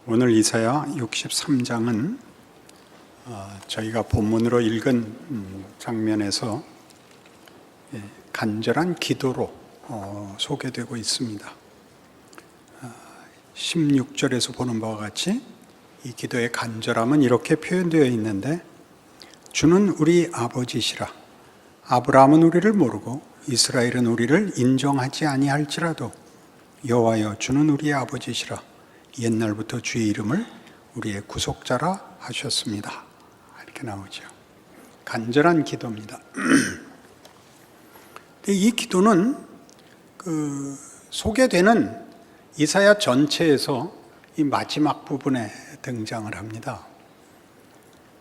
오늘 이사야 63장은 저희가 본문으로 읽은 장면에서 간절한 기도로 소개되고 있습니다. 16절에서 보는 바와 같이 이 기도의 간절함은 이렇게 표현되어 있는데, 주는 우리 아버지시라. 아브라함은 우리를 모르고 이스라엘은 우리를 인정하지 아니할지라도 여호와여, 주는 우리의 아버지시라. 옛날부터 주의 이름을 우리의 구속자라 하셨습니다. 이렇게 나오죠. 간절한 기도입니다. 이 기도는 소개되는 이사야 전체에서 이 마지막 부분에 등장을 합니다.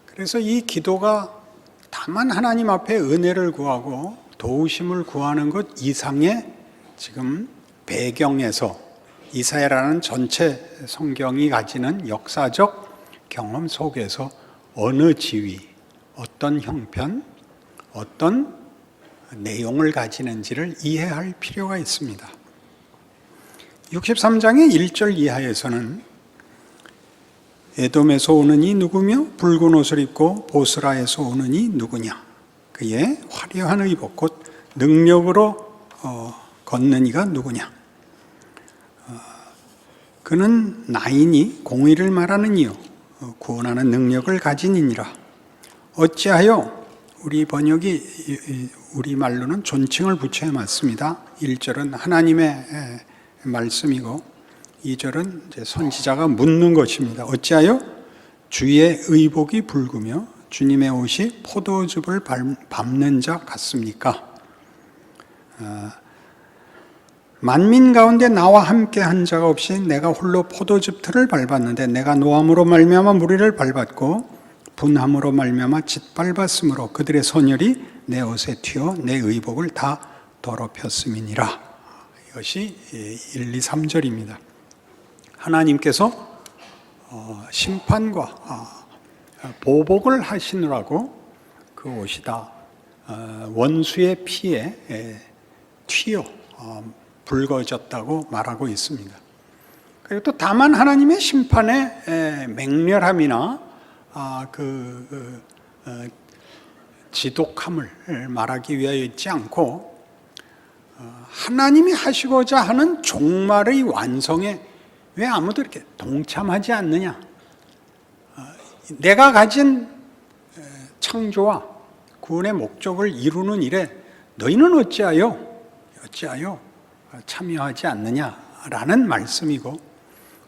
그래서 이 기도가 다만 하나님 앞에 은혜를 구하고 도우심을 구하는 것 이상의 지금 배경에서 이사야라는 전체 성경이 가지는 역사적 경험 속에서 어느 지위, 어떤 형편, 어떤 내용을 가지는지를 이해할 필요가 있습니다. 63장의 1절 이하에서는 에돔에서 오는 이 누구며 붉은 옷을 입고 보스라에서 오는 이 누구냐, 그의 화려한 의복 곧 능력으로 걷는 이가 누구냐, 그는 나이니 공의를 말하는 이요 구원하는 능력을 가진 이니라. 어찌하여, 우리 번역이 우리말로는 존칭을 붙여야 맞습니다. 1절은 하나님의 말씀이고 2절은 이제 선지자가 묻는 것입니다. 어찌하여 주의 의복이 붉으며 주님의 옷이 포도즙을 밟는 자 같습니까? 만민 가운데 나와 함께 한 자가 없이 내가 홀로 포도즙 틀을 밟았는데, 내가 노함으로 말미암아 무리를 밟았고 분함으로 말미암아 짓밟았으므로 그들의 선열이 내 옷에 튀어 내 의복을 다 더럽혔음이니라. 이것이 1, 2, 3절입니다. 하나님께서 심판과 보복을 하시느라고 그 옷이 다 원수의 피에 튀어 붉어졌다고 말하고 있습니다. 그리고 또 다만 하나님의 심판의 맹렬함이나 지독함을 말하기 위하여 있지 않고, 하나님이 하시고자 하는 종말의 완성에 왜 아무도 이렇게 동참하지 않느냐? 내가 가진 창조와 구원의 목적을 이루는 일에 너희는 어찌하여 참여하지 않느냐라는 말씀이고,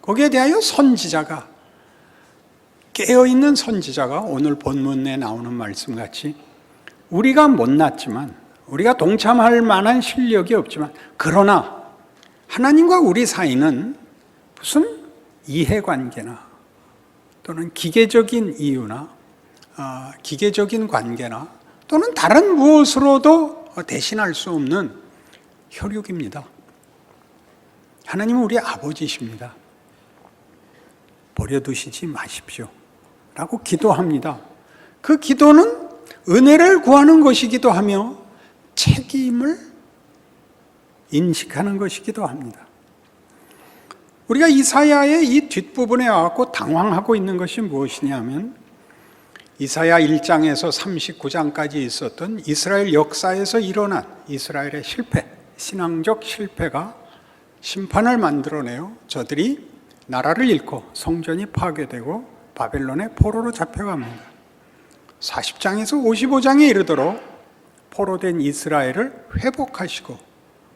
거기에 대하여 선지자가, 깨어있는 선지자가 오늘 본문에 나오는 말씀같이 우리가 못났지만, 우리가 동참할 만한 실력이 없지만, 그러나 하나님과 우리 사이는 무슨 이해관계나 또는 기계적인 이유나 기계적인 관계나 또는 다른 무엇으로도 대신할 수 없는 혈육입니다. 하나님은 우리 아버지십니다. 버려두시지 마십시오 라고 기도합니다. 그 기도는 은혜를 구하는 것이기도 하며 책임을 인식하는 것이기도 합니다. 우리가 이사야의 이 뒷부분에 와서 당황하고 있는 것이 무엇이냐면, 이사야 1장에서 39장까지 있었던 이스라엘 역사에서 일어난 이스라엘의 실패, 신앙적 실패가 심판을 만들어내요 저들이 나라를 잃고 성전이 파괴되고 바벨론의 포로로 잡혀갑니다. 40장에서 55장에 이르도록 포로된 이스라엘을 회복하시고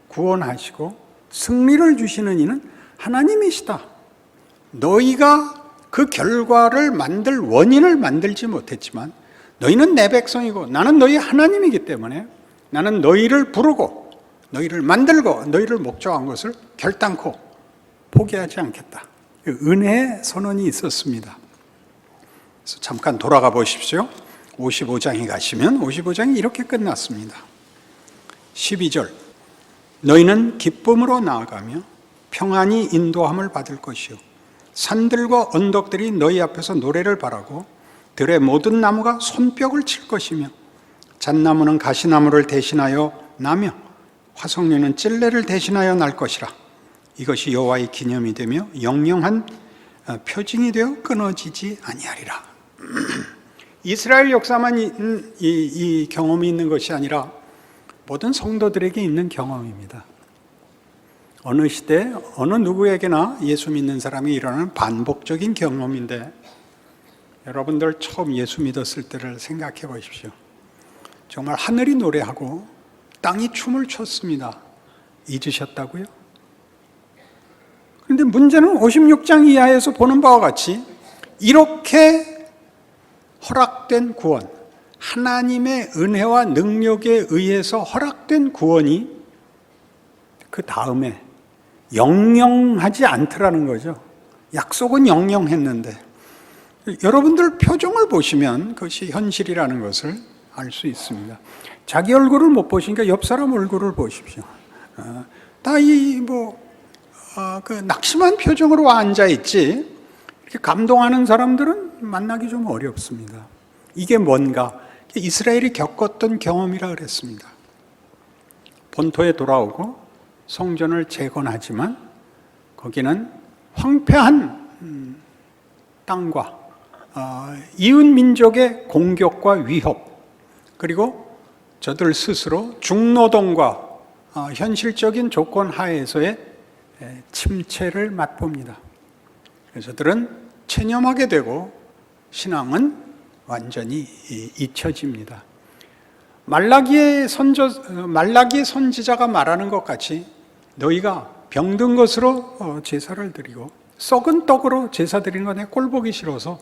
구원하시고 승리를 주시는 이는 하나님이시다. 너희가 그 결과를 만들 원인을 만들지 못했지만 너희는 내 백성이고 나는 너희 하나님이기 때문에 나는 너희를 부르고 너희를 만들고 너희를 목적한 것을 결단코 포기하지 않겠다. 은혜의 선언이 있었습니다. 그래서 잠깐 돌아가 보십시오. 55장에 가시면 55장이 이렇게 끝났습니다. 12절, 너희는 기쁨으로 나아가며 평안히 인도함을 받을 것이요 산들과 언덕들이 너희 앞에서 노래를 바라고 들의 모든 나무가 손뼉을 칠 것이며 잣나무는 가시나무를 대신하여 나며 화석류는 찔레를 대신하여 날 것이라. 이것이 여호와의 기념이 되며 영영한 표징이 되어 끊어지지 아니하리라. 이스라엘 역사만 이 경험이 있는 것이 아니라 모든 성도들에게 있는 경험입니다. 어느 시대 어느 누구에게나 예수 믿는 사람이 일어나는 반복적인 경험인데, 여러분들 처음 예수 믿었을 때를 생각해 보십시오. 정말 하늘이 노래하고 땅이 춤을 췄습니다. 잊으셨다고요? 그런데 문제는 56장 이하에서 보는 바와 같이 이렇게 허락된 구원, 하나님의 은혜와 능력에 의해서 허락된 구원이 그 다음에 영영하지 않더라는 거죠. 약속은 영영했는데, 여러분들 표정을 보시면 그것이 현실이라는 것을 알 수 있습니다. 자기 얼굴을 못 보시니까 옆 사람 얼굴을 보십시오. 다 그 낙심한 표정으로 앉아 있지, 이렇게 감동하는 사람들은 만나기 좀 어렵습니다. 이게 뭔가 이스라엘이 겪었던 경험이라 그랬습니다. 본토에 돌아오고 성전을 재건하지만 거기는 황폐한 땅과 이웃 민족의 공격과 위협, 그리고 저들 스스로 중노동과 현실적인 조건 하에서의 침체를 맛봅니다. 그래서 저들은 체념하게 되고 신앙은 완전히 잊혀집니다. 말라기의 선지자가 말하는 것 같이 너희가 병든 것으로 제사를 드리고 썩은 떡으로 제사 드리는 거 내 꼴보기 싫어서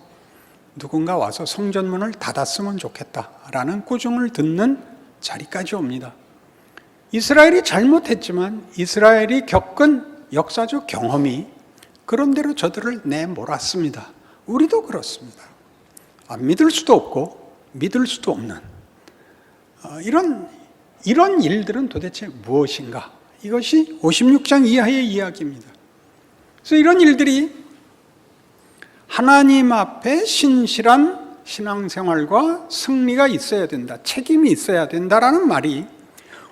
누군가 와서 성전문을 닫았으면 좋겠다라는 꾸중을 듣는 자리까지 옵니다. 이스라엘이 잘못했지만 이스라엘이 겪은 역사적 경험이 그런대로 저들을 내몰았습니다. 우리도 그렇습니다. 안 믿을 수도 없고 믿을 수도 없는 이런 일들은 도대체 무엇인가? 이것이 56장 이하의 이야기입니다. 그래서 이런 일들이 하나님 앞에 신실한 신앙생활과 승리가 있어야 된다, 책임이 있어야 된다라는 말이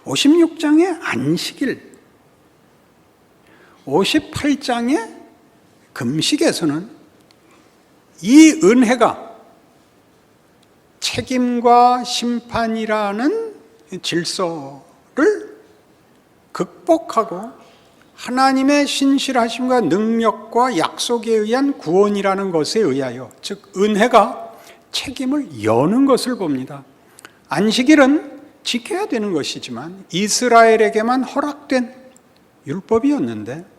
56장의 안식일, 58장의 금식에서는 이 은혜가 책임과 심판이라는 질서를 극복하고 하나님의 신실하심과 능력과 약속에 의한 구원이라는 것에 의하여, 즉 은혜가 책임을 여는 것을 봅니다. 안식일은 지켜야 되는 것이지만 이스라엘에게만 허락된 율법이었는데,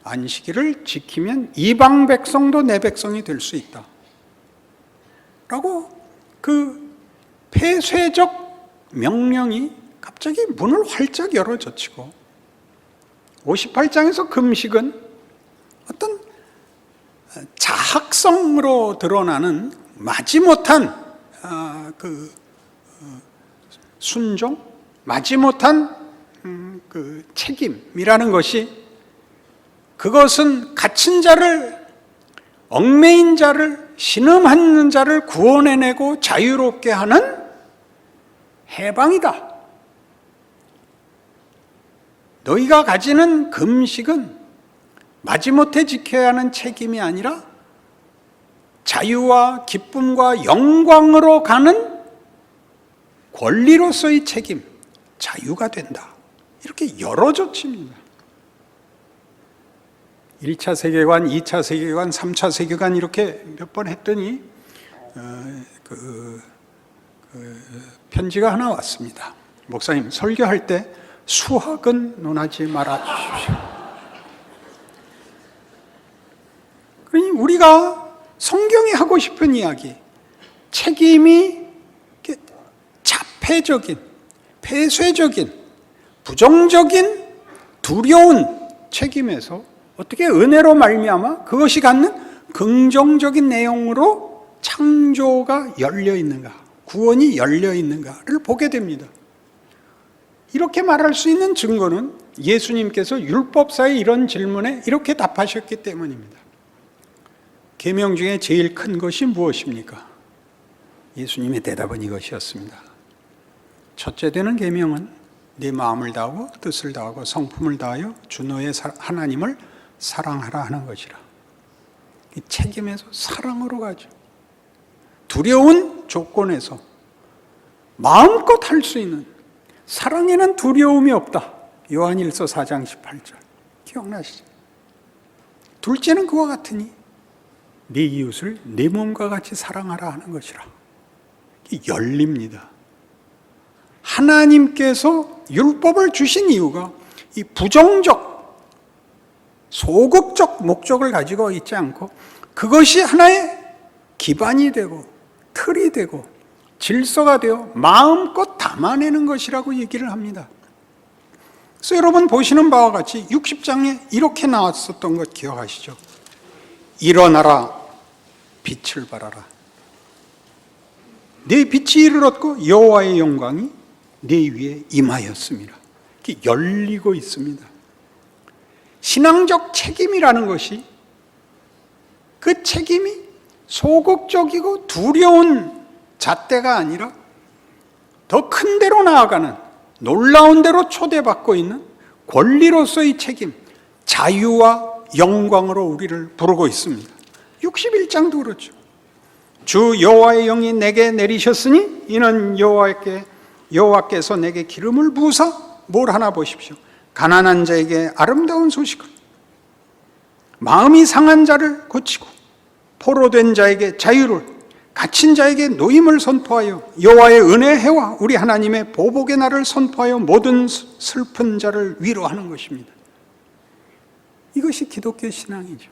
안식일을 지키면 이방 백성도 내 백성이 될 수 있다 라고 그 폐쇄적 명령이 갑자기 문을 활짝 열어젖히고, 58장에서 금식은 어떤 자학성으로 드러나는 마지못한 순종, 마지못한 그 책임이라는 것이, 그것은 갇힌 자를, 얽매인 자를, 신음하는 자를 구원해내고 자유롭게 하는 해방이다. 너희가 가지는 금식은 마지못해 지켜야 하는 책임이 아니라 자유와 기쁨과 영광으로 가는 권리로서의 책임, 자유가 된다. 이렇게 열어젖힙니다. 1차 세계관, 2차 세계관, 3차 세계관 이렇게 몇 번 했더니 편지가 하나 왔습니다. 목사님, 설교할 때 수학은 논하지 말아 주십시오. 그러니 우리가 성경이 하고 싶은 이야기, 책임이 자폐적인, 폐쇄적인, 부정적인, 두려운 책임에서 어떻게 은혜로 말미암아 그것이 갖는 긍정적인 내용으로 창조가 열려 있는가, 구원이 열려 있는가를 보게 됩니다. 이렇게 말할 수 있는 증거는 예수님께서 율법사의 이런 질문에 이렇게 답하셨기 때문입니다. 계명 중에 제일 큰 것이 무엇입니까? 예수님의 대답은 이것이었습니다. 첫째 되는 계명은 네 마음을 다하고 뜻을 다하고 성품을 다하여 주 너의 하나님을 사랑하라 하는 것이라. 이 책임에서 사랑으로 가죠. 두려운 조건에서 마음껏 할 수 있는, 사랑에는 두려움이 없다. 요한일서 4장 18절 기억나시죠? 둘째는 그와 같으니 네 이웃을 네 몸과 같이 사랑하라 하는 것이라. 열립니다. 하나님께서 율법을 주신 이유가 이 부정적, 소극적 목적을 가지고 있지 않고 그것이 하나의 기반이 되고 틀이 되고 질서가 되어 마음껏 담아내는 것이라고 얘기를 합니다. 그래서 여러분 보시는 바와 같이 60장에 이렇게 나왔었던 것 기억하시죠? 일어나라, 빛을 발하라. 네 빛이 이르렀고 여호와의 영광이 네 위에 임하였습니다. 이렇게 열리고 있습니다. 신앙적 책임이라는 것이, 그 책임이 소극적이고 두려운 잣대가 아니라 더 큰 데로 나아가는, 놀라운 데로 초대받고 있는 권리로서의 책임, 자유와 영광으로 우리를 부르고 있습니다. 61장도 그렇죠. 주 여호와의 영이 내게 내리셨으니 이는 여호와께서 내게 기름을 부으사 뭘 하나 보십시오. 가난한 자에게 아름다운 소식을, 마음이 상한 자를 고치고 포로된 자에게 자유를, 갇힌 자에게 노임을 선포하여 여호와의 은혜의 해와 우리 하나님의 보복의 날을 선포하여 모든 슬픈 자를 위로하는 것입니다. 이것이 기독교 신앙이죠.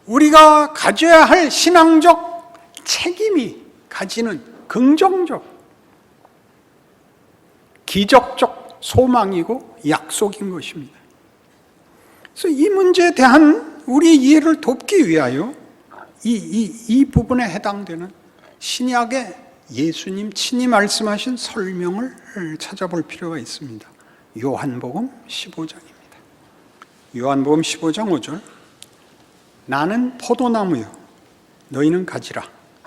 우리가 가져야 할 신앙적 책임이 가지는 긍정적, 기적적 소망이고 약속인 것입니다. 그래서 이 문제에 대한 우리 이해를 돕기 위하여 이 부분에 해당되는 신약의 예수님 친히 말씀하신 설명을 찾아볼 필요가 있습니다. 요한복음 15장입니다. 요한복음 15장 5절, 나는 포도나무요 너희는 가지라.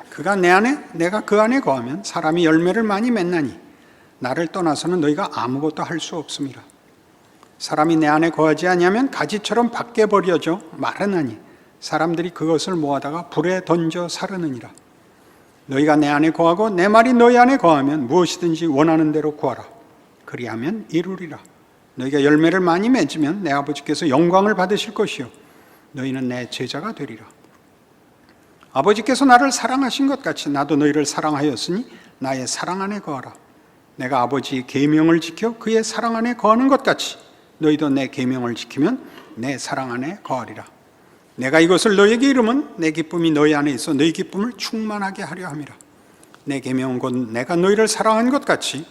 그가 내 안에 내가 그 안에 거하면 사람이 열매를 많이 맺나니 나를 떠나서는 너희가 아무것도 할 수 없음이라. 사람이 내 안에 거하지 아니하면 가지처럼 밖에 버려져 마르나니 사람들이 그것을 모아다가 불에 던져 사르느니라. 너희가 내 안에 거하고 내 말이 너희 안에 거하면 무엇이든지 원하는 대로 구하라. 그리하면 이루리라. 너희가 열매를 많이 맺으면 내 아버지께서 영광을 받으실 것이요 너희는 내 제자가 되리라. 아버지께서 나를 사랑하신 것 같이 나도 너희를 사랑하였으니 나의 사랑 안에 거하라. 내가 아버지의 계명을 지켜 그의 사랑 안에 거하는 것 같이 너희도 내 계명을 지키면 내 사랑 안에 거하리라. 내가 이것을 너희에게 이르면 내 기쁨이 너희 안에 있어 너희 기쁨을 충만하게 하려 함이라. 내 계명은 곧 내가 너희를 사랑한 것 같이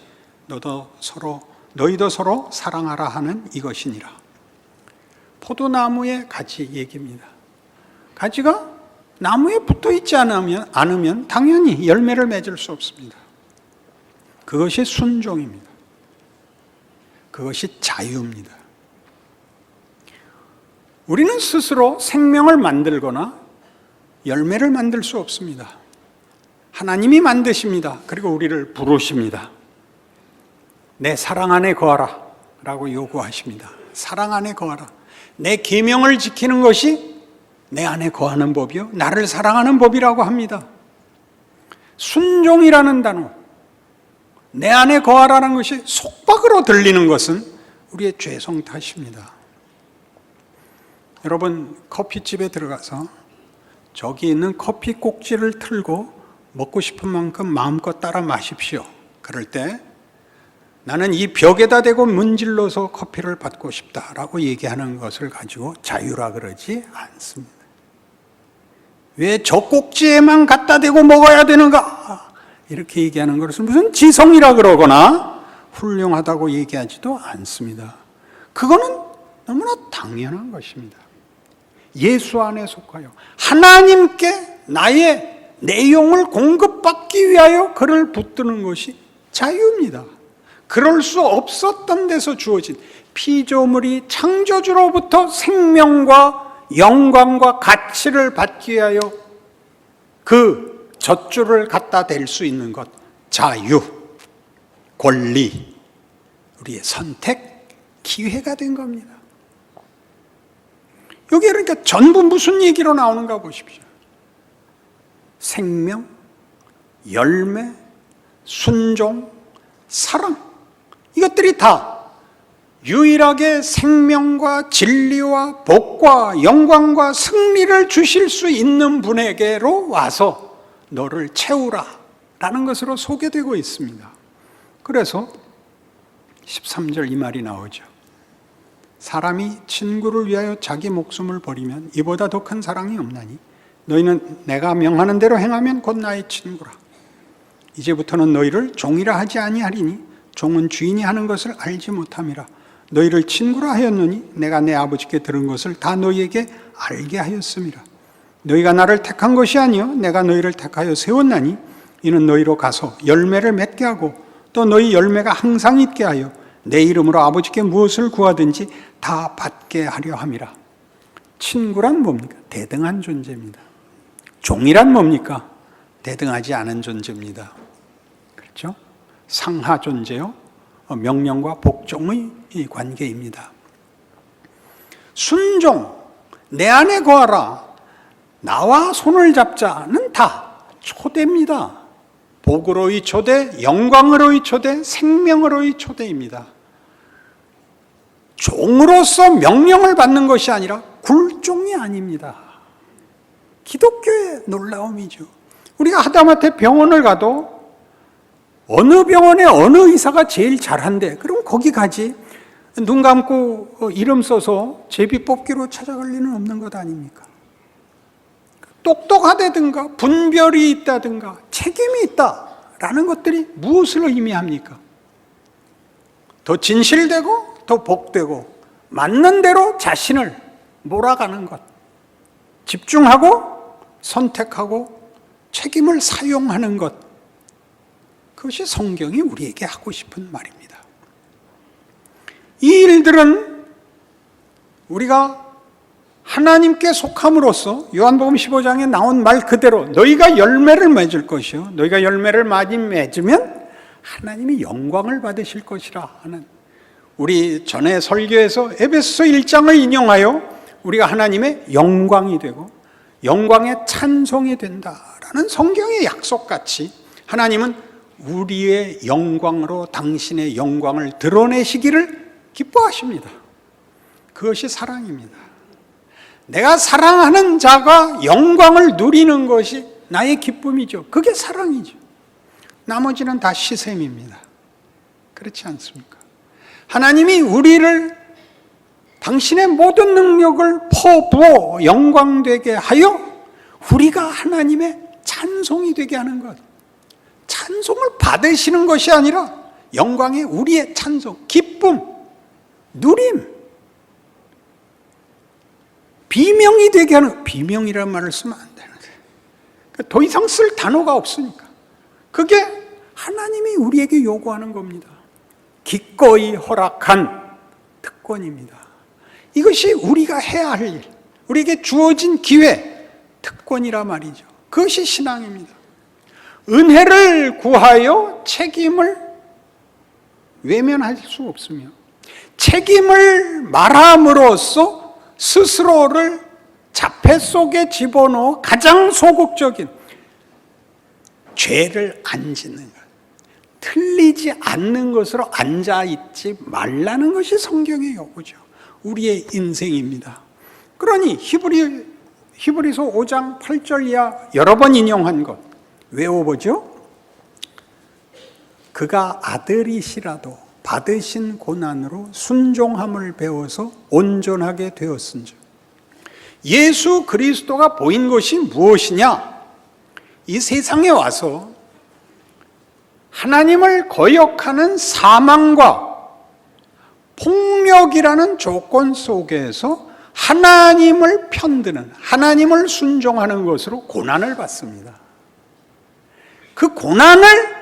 너희도 서로 사랑하라 하는 이것이니라. 포도나무의 가지 얘기입니다. 가지가 나무에 붙어 있지 않으면 당연히 열매를 맺을 수 없습니다. 그것이 순종입니다. 그것이 자유입니다. 우리는 스스로 생명을 만들거나 열매를 만들 수 없습니다. 하나님이 만드십니다. 그리고 우리를 부르십니다. 내 사랑 안에 거하라 라고 요구하십니다. 사랑 안에 거하라. 내 계명을 지키는 것이 내 안에 거하는 법이요 나를 사랑하는 법이라고 합니다. 순종이라는 단어, 내 안에 거하라는 것이 속박으로 들리는 것은 우리의 죄성 탓입니다. 여러분, 커피집에 들어가서 저기 있는 커피 꼭지를 틀고 먹고 싶은 만큼 마음껏 따라 마십시오. 그럴 때 나는 이 벽에다 대고 문질러서 커피를 받고 싶다라고 얘기하는 것을 가지고 자유라 그러지 않습니다. 왜 저 꼭지에만 갖다 대고 먹어야 되는가? 이렇게 얘기하는 것은 무슨 지성이라 그러거나 훌륭하다고 얘기하지도 않습니다. 그거는 너무나 당연한 것입니다. 예수 안에 속하여 하나님께 나의 내용을 공급받기 위하여 그를 붙드는 것이 자유입니다. 그럴 수 없었던 데서 주어진 피조물이 창조주로부터 생명과 영광과 가치를 받기 위하여 그 젖줄을 갖다 댈 수 있는 것, 자유, 권리, 우리의 선택, 기회가 된 겁니다. 여기 그러니까 전부 무슨 얘기로 나오는가 보십시오. 생명, 열매, 순종, 사랑, 이것들이 다 유일하게 생명과 진리와 복과 영광과 승리를 주실 수 있는 분에게로 와서 너를 채우라 라는 것으로 소개되고 있습니다. 그래서 13절 이 말이 나오죠. 사람이 친구를 위하여 자기 목숨을 버리면 이보다 더 큰 사랑이 없나니 너희는 내가 명하는 대로 행하면 곧 나의 친구라. 이제부터는 너희를 종이라 하지 아니하리니 종은 주인이 하는 것을 알지 못함이라. 너희를 친구라 하였노니 내가 내 아버지께 들은 것을 다 너희에게 알게 하였음이라. 너희가 나를 택한 것이 아니요 내가 너희를 택하여 세웠나니 이는 너희로 가서 열매를 맺게 하고 또 너희 열매가 항상 있게 하여 내 이름으로 아버지께 무엇을 구하든지 다 받게 하려 함이라. 친구란 뭡니까? 대등한 존재입니다. 종이란 뭡니까? 대등하지 않은 존재입니다. 그렇죠? 상하 존재요. 명령과 복종의 관계입니다. 순종, 내 안에 거하라, 나와 손을 잡자는 다 초대입니다. 복으로의 초대, 영광으로의 초대, 생명으로의 초대입니다. 종으로서 명령을 받는 것이 아니라 굴종이 아닙니다. 기독교의 놀라움이죠. 우리가 하다못해 병원을 가도 어느 병원에 어느 의사가 제일 잘한대. 그럼 거기 가지. 눈 감고 이름 써서 제비 뽑기로 찾아갈 리는 없는 것 아닙니까? 똑똑하다든가 분별이 있다든가 책임이 있다라는 것들이 무엇을 의미합니까? 더 진실되고 더 복되고 맞는 대로 자신을 몰아가는 것, 집중하고 선택하고 책임을 사용하는 것, 그것이 성경이 우리에게 하고 싶은 말입니다. 이 일들은 우리가 하나님께 속함으로써 요한복음 15장에 나온 말 그대로 너희가 열매를 맺을 것이요 너희가 열매를 많이 맺으면 하나님이 영광을 받으실 것이라 하는, 우리 전에 설교에서 에베소서 1장을 인용하여 우리가 하나님의 영광이 되고 영광의 찬송이 된다라는 성경의 약속같이 하나님은 우리의 영광으로 당신의 영광을 드러내시기를 기뻐하십니다. 그것이 사랑입니다. 내가 사랑하는 자가 영광을 누리는 것이 나의 기쁨이죠. 그게 사랑이죠. 나머지는 다 시샘입니다. 그렇지 않습니까? 하나님이 우리를 당신의 모든 능력을 퍼부어 영광되게 하여 우리가 하나님의 찬송이 되게 하는 것, 찬송을 받으시는 것이 아니라 영광의 우리의 찬송, 기쁨, 누림, 비명이 되게 하는, 비명이라는 말을 쓰면 안 되는데 더 이상 쓸 단어가 없으니까 그게 하나님이 우리에게 요구하는 겁니다. 기꺼이 허락한 특권입니다. 이것이 우리가 해야 할 일, 우리에게 주어진 기회, 특권이라 말이죠. 그것이 신앙입니다. 은혜를 구하여 책임을 외면할 수 없으며 책임을 말함으로써 스스로를 자폐 속에 집어넣어 가장 소극적인 죄를 안 짓는 것, 틀리지 않는 것으로 앉아있지 말라는 것이 성경의 요구죠. 우리의 인생입니다. 그러니 히브리서 5장 8절 이하 여러 번 인용한 것 외워보죠. 그가 아들이시라도 받으신 고난으로 순종함을 배워서 온전하게 되었은즉. 예수 그리스도가 보인 것이 무엇이냐? 이 세상에 와서 하나님을 거역하는 사망과 폭력이라는 조건 속에서 하나님을 편드는, 하나님을 순종하는 것으로 고난을 받습니다. 그 고난을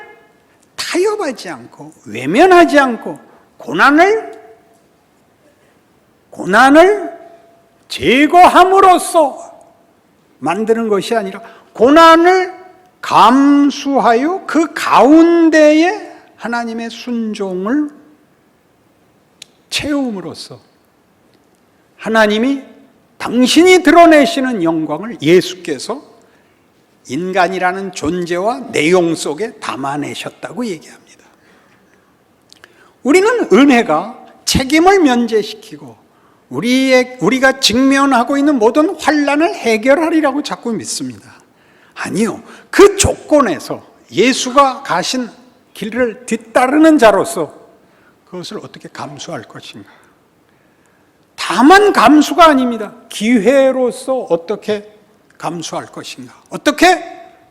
타협하지 않고 외면하지 않고 고난을 제거함으로써 만드는 것이 아니라 고난을 감수하여 그 가운데에 하나님의 순종을 채움으로써 하나님이 당신이 드러내시는 영광을 예수께서 인간이라는 존재와 내용 속에 담아내셨다고 얘기합니다. 우리는 은혜가 책임을 면제시키고 우리가 직면하고 있는 모든 환난을 해결하리라고 자꾸 믿습니다. 아니요, 그 조건에서 예수가 가신 길을 뒤따르는 자로서 그것을 어떻게 감수할 것인가. 다만 감수가 아닙니다. 기회로서 어떻게 감수할 것인가, 어떻게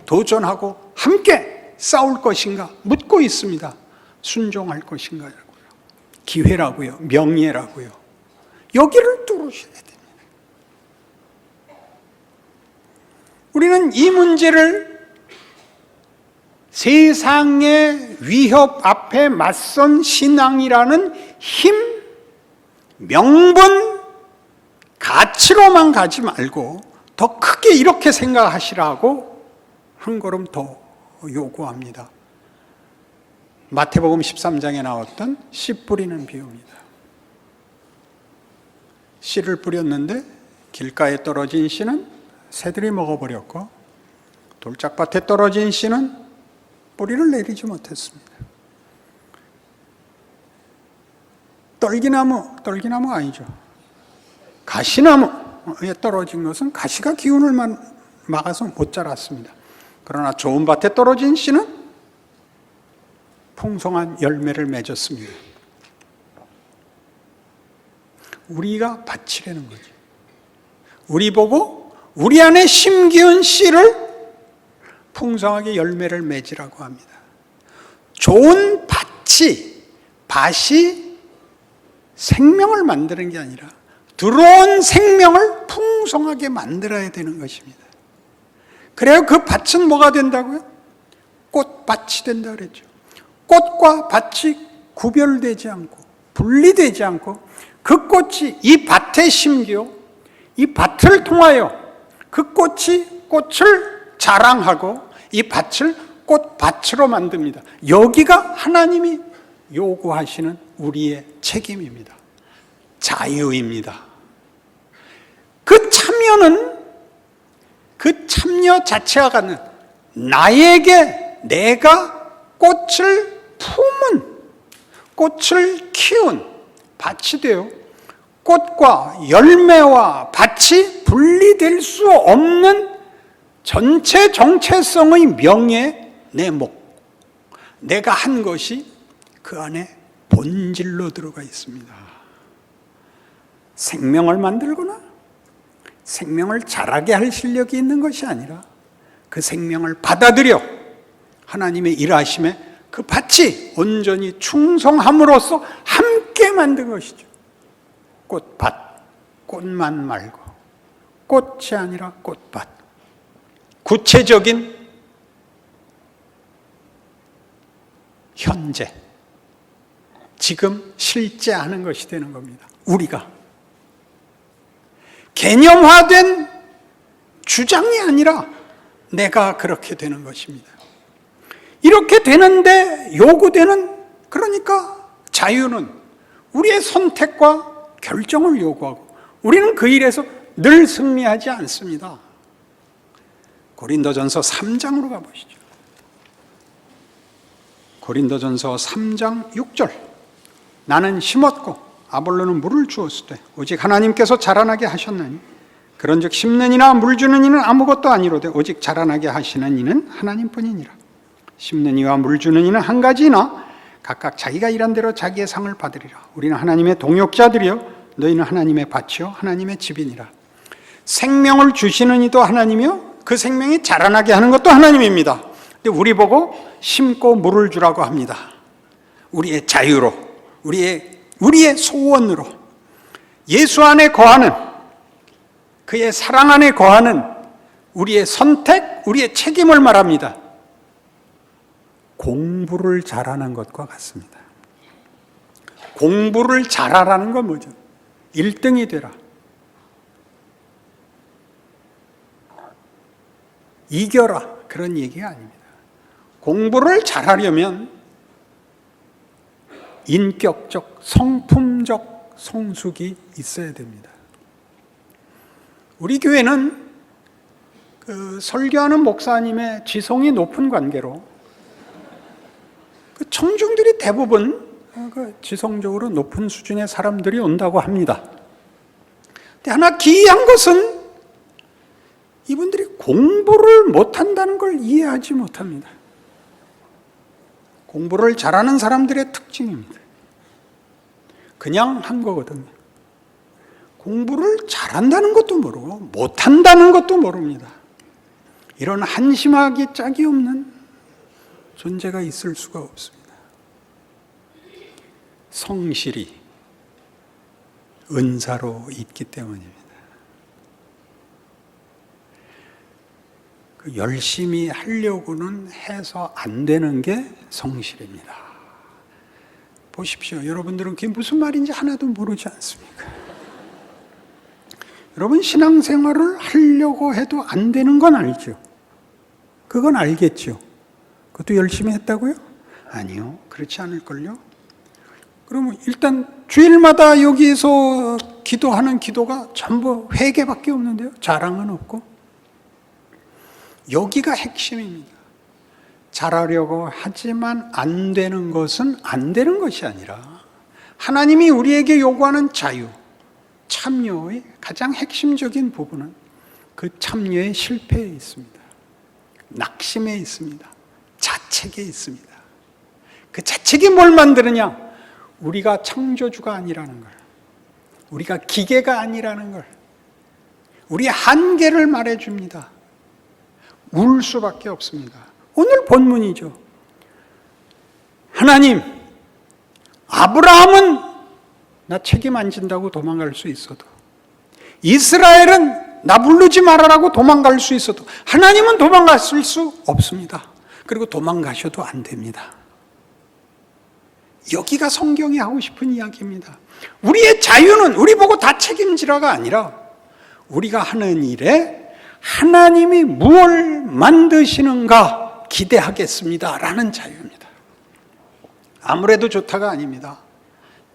도전하고 함께 싸울 것인가 묻고 있습니다. 순종할 것인가라고요, 기회라고요, 명예라고요. 여기를 뚫으셔야 됩니다. 우리는 이 문제를 세상의 위협 앞에 맞선 신앙이라는 힘, 명분, 가치로만 가지 말고 더 크게 이렇게 생각하시라고 한 걸음 더 요구합니다. 마태복음 13장에 나왔던 씨 뿌리는 비유입니다. 씨를 뿌렸는데 길가에 떨어진 씨는 새들이 먹어버렸고, 돌짝밭에 떨어진 씨는 뿌리를 내리지 못했습니다. 떨기나무 아니죠. 가시나무에 떨어진 것은 가시가 기운을 막아서 못 자랐습니다. 그러나 좋은 밭에 떨어진 씨는 풍성한 열매를 맺었습니다. 우리가 밭이라는 거죠. 우리 보고 우리 안에 심기운 씨를 풍성하게 열매를 맺으라고 합니다. 좋은 밭이 생명을 만드는 게 아니라 들어온 생명을 풍성하게 만들어야 되는 것입니다. 그래야 그 밭은 뭐가 된다고요? 꽃밭이 된다 그랬죠. 꽃과 밭이 구별되지 않고 분리되지 않고 그 꽃이 이 밭에 심겨 이 밭을 통하여 그 꽃이 꽃을 자랑하고 이 밭을 꽃밭으로 만듭니다. 여기가 하나님이 요구하시는 우리의 책임입니다. 자유입니다. 그 참여는 그 참여 자체가 갖는 나에게 내가 꽃을 품은, 꽃을 키운 밭이 돼요. 꽃과 열매와 밭이 분리될 수 없는 전체 정체성의 명예, 내 목, 내가 한 것이 그 안에 본질로 들어가 있습니다. 생명을 만들거나 생명을 자라게 할 실력이 있는 것이 아니라 그 생명을 받아들여 하나님의 일하심에 그 밭이 온전히 충성함으로써 함께 만든 것이죠. 꽃밭, 꽃만 말고 꽃이 아니라 꽃밭. 구체적인 현재, 지금 실제 하는 것이 되는 겁니다. 우리가 개념화된 주장이 아니라 내가 그렇게 되는 것입니다. 이렇게 되는데 요구되는, 그러니까 자유는 우리의 선택과 결정을 요구하고 우리는 그 일에서 늘 승리하지 않습니다. 고린도전서 3장으로 가보시죠. 고린도전서 3장 6절. 나는 심었고 아볼로는 물을 주었을 때 오직 하나님께서 자라나게 하셨나니 그런즉 심는 이나 물 주는 이는 아무것도 아니로되 오직 자라나게 하시는 이는 하나님뿐이니라. 심는 이와 물 주는 이는 한 가지나 각각 자기가 일한 대로 자기의 상을 받으리라. 우리는 하나님의 동역자들이요 너희는 하나님의 밭이요 하나님의 집이니라. 생명을 주시는 이도 하나님이요 그 생명이 자라나게 하는 것도 하나님입니다. 근데 우리 보고 심고 물을 주라고 합니다. 우리의 자유로, 우리의 소원으로, 예수 안에 거하는, 그의 사랑 안에 거하는 우리의 선택, 우리의 책임을 말합니다. 공부를 잘하는 것과 같습니다. 공부를 잘하라는 건 뭐죠? 1등이 되라. 이겨라. 그런 얘기가 아닙니다. 공부를 잘하려면 인격적, 성품적 성숙이 있어야 됩니다. 우리 교회는 설교하는 목사님의 지성이 높은 관계로 청중들이 대부분 지성적으로 높은 수준의 사람들이 온다고 합니다. 근데 하나 기이한 것은 이분들이 공부를 못한다는 걸 이해하지 못합니다. 공부를 잘하는 사람들의 특징입니다. 그냥 한 거거든요. 공부를 잘한다는 것도 모르고 못한다는 것도 모릅니다. 이런 한심하기 짝이 없는 존재가 있을 수가 없습니다. 성실이 은사로 있기 때문입니다. 열심히 하려고는 해서 안 되는 게 성실입니다. 보십시오. 여러분들은 그게 무슨 말인지 하나도 모르지 않습니까? 여러분 신앙생활을 하려고 해도 안 되는 건 알죠? 그건 알겠죠? 그것도 열심히 했다고요? 아니요. 그렇지 않을걸요? 그러면 일단 주일마다 여기서 기도하는 기도가 전부 회개밖에 없는데요. 자랑은 없고. 여기가 핵심입니다. 잘하려고 하지만 안 되는 것은 안 되는 것이 아니라 하나님이 우리에게 요구하는 자유, 참여의 가장 핵심적인 부분은 그 참여의 실패에 있습니다. 낙심에 있습니다. 자책에 있습니다. 그 자책이 뭘 만드느냐? 우리가 창조주가 아니라는 걸, 우리가 기계가 아니라는 걸, 우리의 한계를 말해줍니다. 울 수밖에 없습니다. 오늘 본문이죠. 하나님, 아브라함은 나 책임 안 진다고 도망갈 수 있어도, 이스라엘은 나 부르지 말아라고 도망갈 수 있어도 하나님은 도망갔을 수 없습니다. 그리고 도망가셔도 안 됩니다. 여기가 성경이 하고 싶은 이야기입니다. 우리의 자유는 우리 보고 다 책임지라가 아니라 우리가 하는 일에 하나님이 무엇을 만드시는가 기대하겠습니다 라는 자유입니다. 아무래도 좋다가 아닙니다.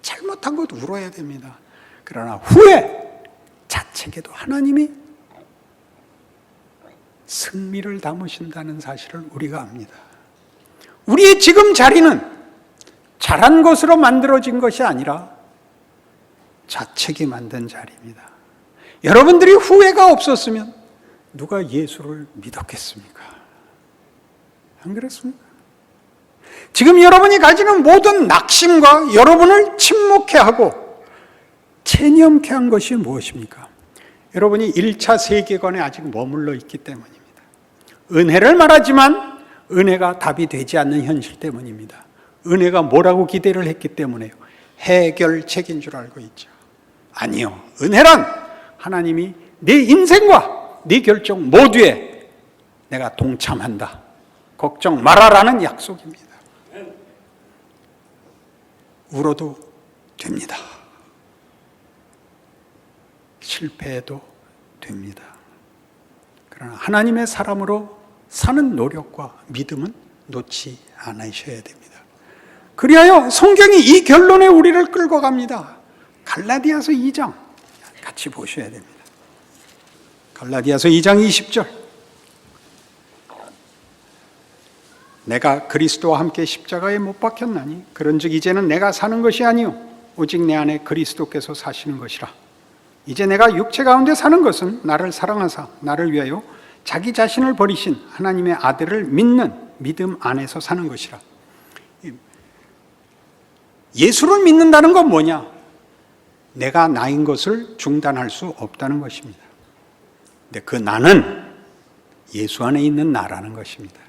잘못한 것 울어야 됩니다. 그러나 후에 자책에도 하나님이 승리를 담으신다는 사실을 우리가 압니다. 우리의 지금 자리는 잘한 것으로 만들어진 것이 아니라 자책이 만든 자리입니다. 여러분들이 후회가 없었으면 누가 예수를 믿었겠습니까? 안 그렇습니까? 지금 여러분이 가지는 모든 낙심과 여러분을 침묵해 하고 체념케 한 것이 무엇입니까? 여러분이 1차 세계관에 아직 머물러 있기 때문입니다. 은혜를 말하지만 은혜가 답이 되지 않는 현실 때문입니다. 은혜가 뭐라고 기대를 했기 때문에요. 해결책인 줄 알고 있죠. 아니요. 은혜란 하나님이 내 인생과 네 결정 모두에 내가 동참한다. 걱정 말아라는 약속입니다. 울어도 됩니다. 실패해도 됩니다. 그러나 하나님의 사람으로 사는 노력과 믿음은 놓지 않으셔야 됩니다. 그리하여 성경이 이 결론에 우리를 끌고 갑니다. 갈라디아서 2장 같이 보셔야 됩니다. 갈라디아서 2장 20절. 내가 그리스도와 함께 십자가에 못 박혔나니 그런즉 이제는 내가 사는 것이 아니요 오직 내 안에 그리스도께서 사시는 것이라. 이제 내가 육체 가운데 사는 것은 나를 사랑하사 나를 위하여 자기 자신을 버리신 하나님의 아들을 믿는 믿음 안에서 사는 것이라. 예수를 믿는다는 건 뭐냐? 내가 나인 것을 중단할 수 없다는 것입니다. 근데 그 나는 예수 안에 있는 나라는 것입니다.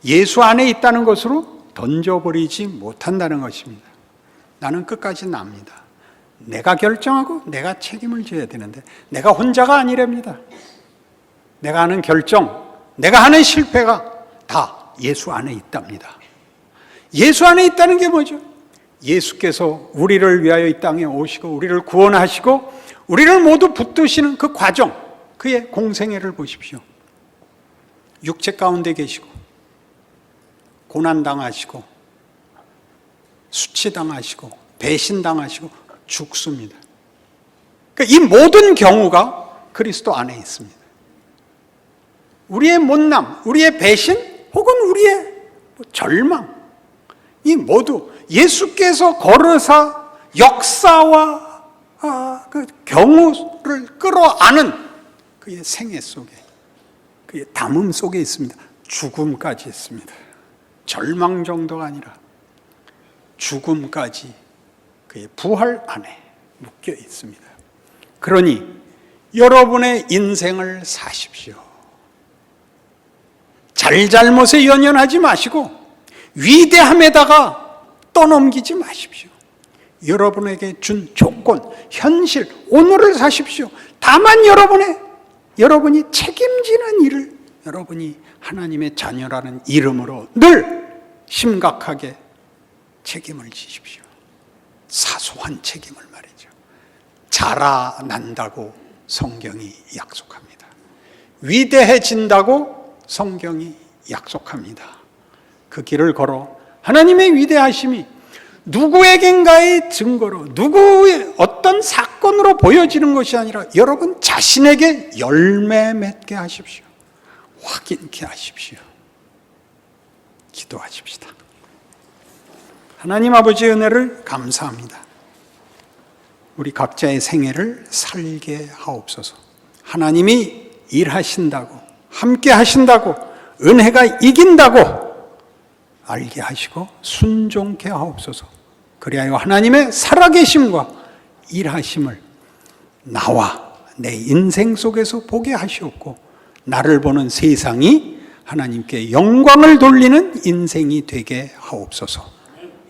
예수 안에 있다는 것으로 던져버리지 못한다는 것입니다. 나는 끝까지 납니다. 내가 결정하고 내가 책임을 져야 되는데 내가 혼자가 아니랍니다. 내가 하는 결정, 내가 하는 실패가 다 예수 안에 있답니다. 예수 안에 있다는 게 뭐죠? 예수께서 우리를 위하여 이 땅에 오시고 우리를 구원하시고 우리를 모두 붙드시는 그 과정, 그의 공생애를 보십시오. 육체 가운데 계시고 고난당하시고 수치당하시고 배신당하시고 죽습니다. 그러니까 이 모든 경우가 그리스도 안에 있습니다. 우리의 못남, 우리의 배신, 혹은 우리의 절망, 이 모두 예수께서 걸어서 역사와 그 경우를 끌어안은 그의 생애 속에, 그의 담음 속에 있습니다. 죽음까지 있습니다. 절망 정도가 아니라 죽음까지 그의 부활 안에 묶여 있습니다. 그러니 여러분의 인생을 사십시오. 잘잘못에 연연하지 마시고 위대함에다가 떠넘기지 마십시오. 여러분에게 준 조건, 현실, 오늘을 사십시오. 다만 여러분이 책임지는 일을, 여러분이 하나님의 자녀라는 이름으로 늘 심각하게 책임을 지십시오. 사소한 책임을 말이죠. 자라난다고 성경이 약속합니다. 위대해진다고 성경이 약속합니다. 그 길을 걸어 하나님의 위대하심이 누구에겐가의 증거로, 누구의 어떤 사건으로 보여지는 것이 아니라 여러분 자신에게 열매 맺게 하십시오. 확인케 하십시오. 기도하십시다. 하나님 아버지의 은혜를 감사합니다. 우리 각자의 생애를 살게 하옵소서. 하나님이 일하신다고, 함께 하신다고, 은혜가 이긴다고 알게 하시고 순종케 하옵소서. 그리하여 하나님의 살아계심과 일하심을 나와 내 인생 속에서 보게 하시옵고, 나를 보는 세상이 하나님께 영광을 돌리는 인생이 되게 하옵소서.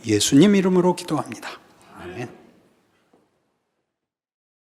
예수님 이름으로 기도합니다. 아멘.